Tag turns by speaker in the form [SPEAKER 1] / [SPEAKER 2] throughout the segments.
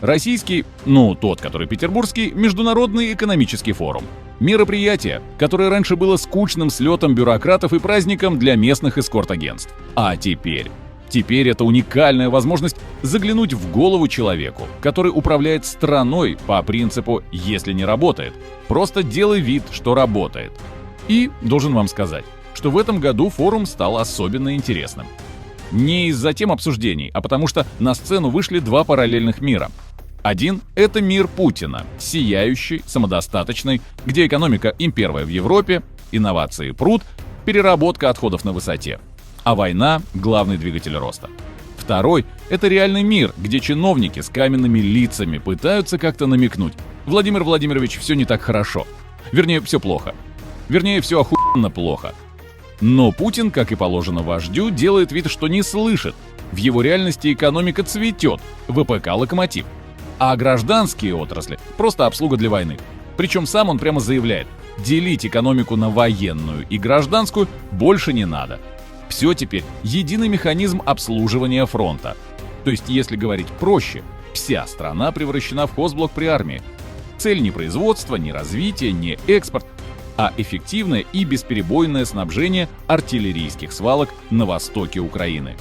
[SPEAKER 1] Российский, тот, который петербургский, Международный экономический форум. Мероприятие, которое раньше было скучным слетом бюрократов и праздником для местных эскорт-агентств. А теперь это уникальная возможность заглянуть в голову человеку, который управляет страной по принципу «если не работает, просто делай вид, что работает». И должен вам сказать, что в этом году форум стал особенно интересным. Не из-за тем обсуждений, а потому что на сцену вышли два параллельных мира. Один — это мир Путина, сияющий, самодостаточный, где экономика империя в Европе, инновации пруд, переработка отходов на высоте, а война — главный двигатель роста. Второй — это реальный мир, где чиновники с каменными лицами пытаются как-то намекнуть: Владимир Владимирович, все не так хорошо. Вернее, все плохо. Вернее, все охуенно плохо. Но Путин, как и положено вождю, делает вид, что не слышит. В его реальности экономика цветет, ВПК локомотив. А гражданские отрасли – просто обслуга для войны. Причем сам он прямо заявляет: делить экономику на военную и гражданскую больше не надо. Все теперь единый механизм обслуживания фронта. То есть, если говорить проще, вся страна превращена в хозблок при армии. Цель не производство, не развитие, не экспорт, а эффективное и бесперебойное снабжение артиллерийских свалок на востоке Украины.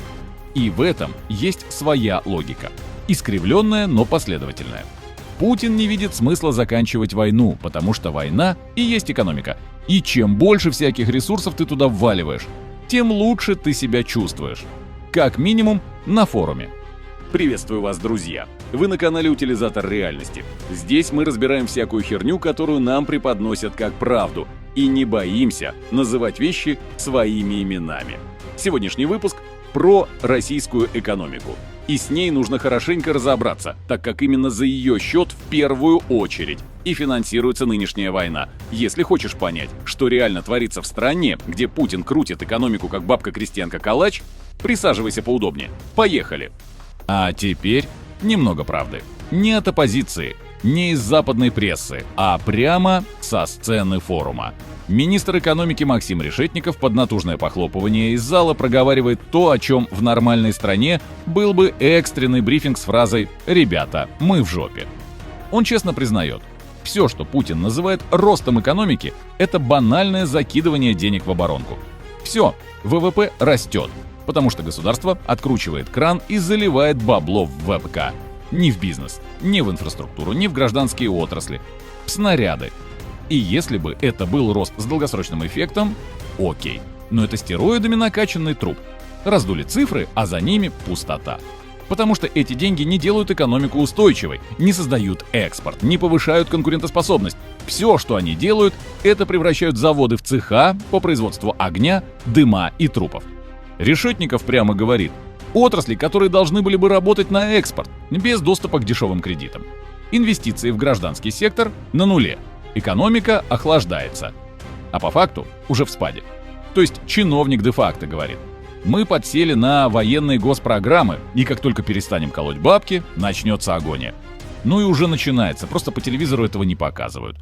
[SPEAKER 1] И в этом есть своя логика. Искривленная, но последовательная. Путин не видит смысла заканчивать войну, потому что война и есть экономика. И чем больше всяких ресурсов ты туда вваливаешь, тем лучше ты себя чувствуешь. Как минимум на форуме. Приветствую вас, друзья! Вы на канале Утилизатор реальности. Здесь мы разбираем всякую херню, которую нам преподносят как правду, и не боимся называть вещи своими именами. Сегодняшний выпуск про российскую экономику. И с ней нужно хорошенько разобраться, так как именно за ее счет в первую очередь и финансируется нынешняя война. Если хочешь понять, что реально творится в стране, где Путин крутит экономику как бабка-крестьянка калач, присаживайся поудобнее. Поехали! А теперь немного правды. Не от оппозиции, не из западной прессы, а прямо со сцены форума. Министр экономики Максим Решетников под натужное похлопывание из зала проговаривает то, о чем в нормальной стране был бы экстренный брифинг с фразой «Ребята, мы в жопе». Он честно признает: все, что Путин называет ростом экономики, это банальное закидывание денег в оборонку. Все, ВВП растет, потому что государство откручивает кран и заливает бабло в ВПК. Ни в бизнес, ни в инфраструктуру, ни в гражданские отрасли. В снаряды. И если бы это был рост с долгосрочным эффектом, окей. Но это стероидами накачанный труп. Раздули цифры, а за ними пустота. Потому что эти деньги не делают экономику устойчивой, не создают экспорт, не повышают конкурентоспособность. Все, что они делают, это превращают заводы в цеха по производству огня, дыма и трупов. Решетников прямо говорит: отрасли, которые должны были бы работать на экспорт, без доступа к дешевым кредитам. Инвестиции в гражданский сектор на нуле. Экономика охлаждается. А по факту уже в спаде. То есть чиновник де-факто говорит: мы подсели на военные госпрограммы, и как только перестанем колоть бабки, начнется агония. Ну и уже начинается, просто по телевизору этого не показывают.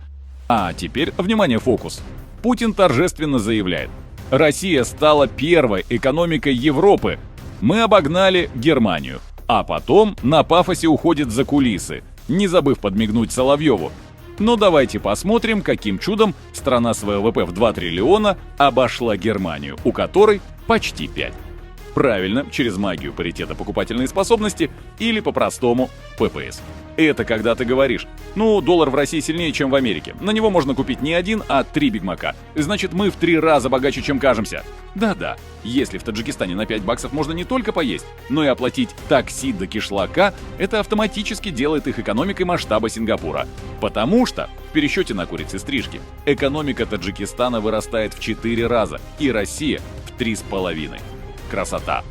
[SPEAKER 1] А теперь, внимание, фокус. Путин торжественно заявляет: Россия стала первой экономикой Европы. Мы обогнали Германию. А потом на пафосе уходит за кулисы, не забыв подмигнуть Соловьеву. Но давайте посмотрим, каким чудом страна с ВВП в 2 триллиона обошла Германию, у которой почти 5. Правильно, через магию паритета покупательной способности или по-простому ППС. Это когда ты говоришь: доллар в России сильнее, чем в Америке. На него можно купить не 1, а 3 Биг Мака. Значит, мы в 3 раза богаче, чем кажемся. Да-да, если в Таджикистане на 5 баксов можно не только поесть, но и оплатить такси до кишлака, это автоматически делает их экономикой масштаба Сингапура. Потому что в пересчете на курицы стрижки экономика Таджикистана вырастает в 4 раза, и Россия в 3,5. Красота.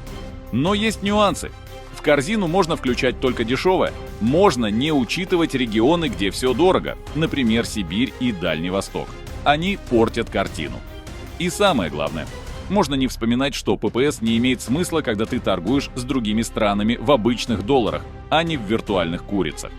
[SPEAKER 1] Но есть нюансы. В корзину можно включать только дешевое. Можно не учитывать регионы, где все дорого, например, Сибирь и Дальний Восток. Они портят картину. И самое главное, можно не вспоминать, что ППС не имеет смысла, когда ты торгуешь с другими странами в обычных долларах, а не в виртуальных курицах.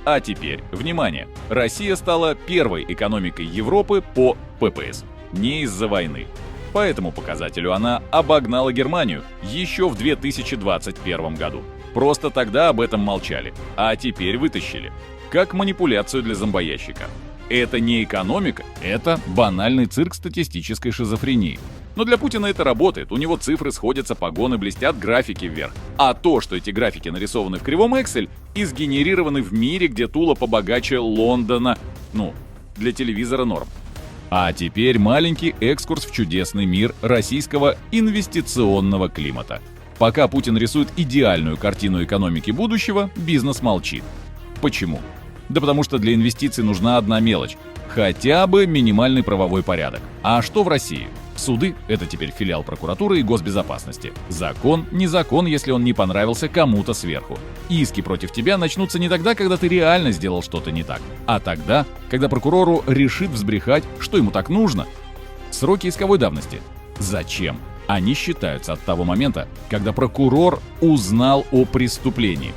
[SPEAKER 1] А теперь, внимание, Россия стала первой экономикой Европы по ППС. Не из-за войны. По этому показателю она обогнала Германию еще в 2021 году. Просто тогда об этом молчали, а теперь вытащили. Как манипуляцию для зомбоящика. Это не экономика, это банальный цирк статистической шизофрении. Но для Путина это работает, у него цифры сходятся, погоны блестят, графики вверх. А то, что эти графики нарисованы в кривом Excel и сгенерированы в мире, где Тула побогаче Лондона, для телевизора норм. А теперь маленький экскурс в чудесный мир российского инвестиционного климата. Пока Путин рисует идеальную картину экономики будущего, бизнес молчит. Почему? Да потому что для инвестиций нужна одна мелочь – хотя бы минимальный правовой порядок. А что в России? Суды – это теперь филиал прокуратуры и госбезопасности. Закон – не закон, если он не понравился кому-то сверху. Иски против тебя начнутся не тогда, когда ты реально сделал что-то не так, а тогда, когда прокурору решит взбрехать, что ему так нужно. Сроки исковой давности. Зачем? Они считаются от того момента, когда прокурор узнал о преступлении.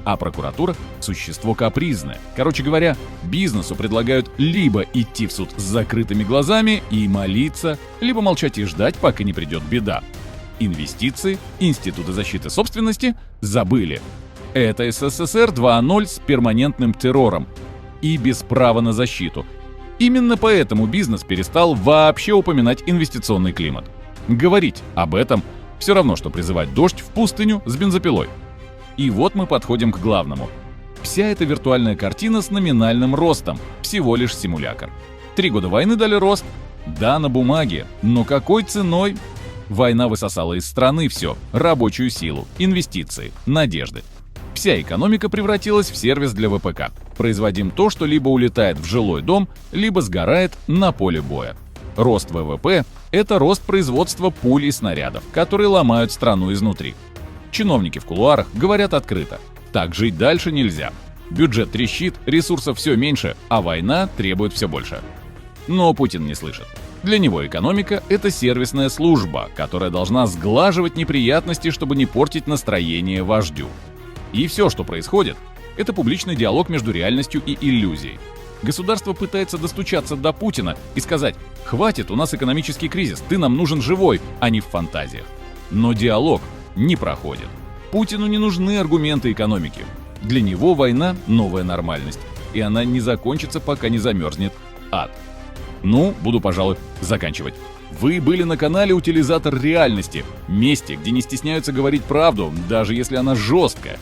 [SPEAKER 1] А прокуратура – существо капризное. Короче говоря, бизнесу предлагают либо идти в суд с закрытыми глазами и молиться, либо молчать и ждать, пока не придет беда. Инвестиции, институты защиты собственности забыли. Это СССР 2.0 с перманентным террором и без права на защиту. Именно поэтому бизнес перестал вообще упоминать инвестиционный климат. Говорить об этом все равно, что призывать дождь в пустыню с бензопилой. И вот мы подходим к главному. Вся эта виртуальная картина с номинальным ростом, всего лишь симулятор. 3 года войны дали рост? Да, на бумаге, но какой ценой? Война высосала из страны все: рабочую силу, инвестиции, надежды. Вся экономика превратилась в сервис для ВПК. Производим то, что либо улетает в жилой дом, либо сгорает на поле боя. Рост ВВП – это рост производства пуль и снарядов, которые ломают страну изнутри. Чиновники в кулуарах говорят открыто: так жить дальше нельзя. Бюджет трещит, ресурсов все меньше, а война требует все больше. Но Путин не слышит. Для него экономика – это сервисная служба, которая должна сглаживать неприятности, чтобы не портить настроение вождю. И все, что происходит – это публичный диалог между реальностью и иллюзией. Государство пытается достучаться до Путина и сказать: «Хватит, у нас экономический кризис, ты нам нужен живой, а не в фантазиях». Но диалог не проходит. Путину не нужны аргументы экономики. Для него война – новая нормальность, и она не закончится, пока не замерзнет ад. Буду, пожалуй, заканчивать. Вы были на канале «Утилизатор реальности», месте, где не стесняются говорить правду, даже если она жесткая.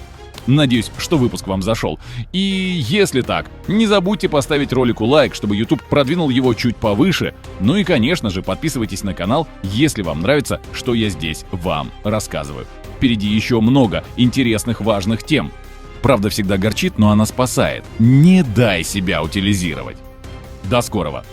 [SPEAKER 1] Надеюсь, что выпуск вам зашел. И если так, не забудьте поставить ролику лайк, чтобы YouTube продвинул его чуть повыше. Ну и, конечно же, подписывайтесь на канал, если вам нравится, что я здесь вам рассказываю. Впереди еще много интересных, важных тем. Правда всегда горчит, но она спасает. Не дай себя утилизировать. До скорого!